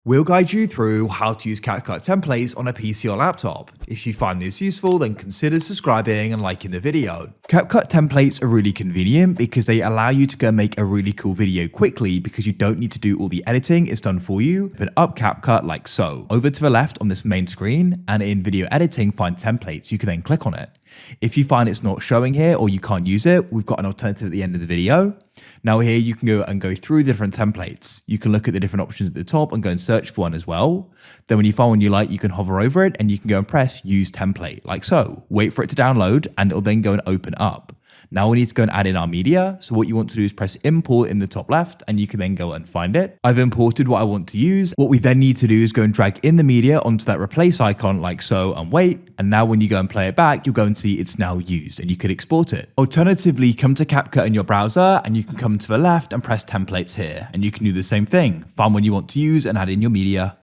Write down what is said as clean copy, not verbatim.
We'll guide you through how to use CapCut templates on a PC or laptop. If you find this useful, then consider subscribing and liking the video. CapCut templates are really convenient because they allow you to go make a really cool video quickly because you don't need to do all the editing, it's done for you. Open up CapCut like so. Over to the left on this main screen, and in video editing, find templates. You can then click on it. If you find it's not showing here or you can't use it, we've got an alternative at the end of the video. Now here you can go through the different templates. You can look at the different options at the top and go and search for one as well. Then when you find one you like, you can hover over it and you can go and press use template like so. Wait for it to download and it'll then go and open up. Now we need to go and add in our media. So what you want to do is press import in the top left and you can then go and find it. I've imported what I want to use. What we then need to do is go and drag in the media onto that replace icon like so and wait. And now when you go and play it back, you'll go and see it's now used and you could export it. Alternatively, come to CapCut in your browser and you can come to the left and press templates here. And you can do the same thing. Find one you want to use and add in your media.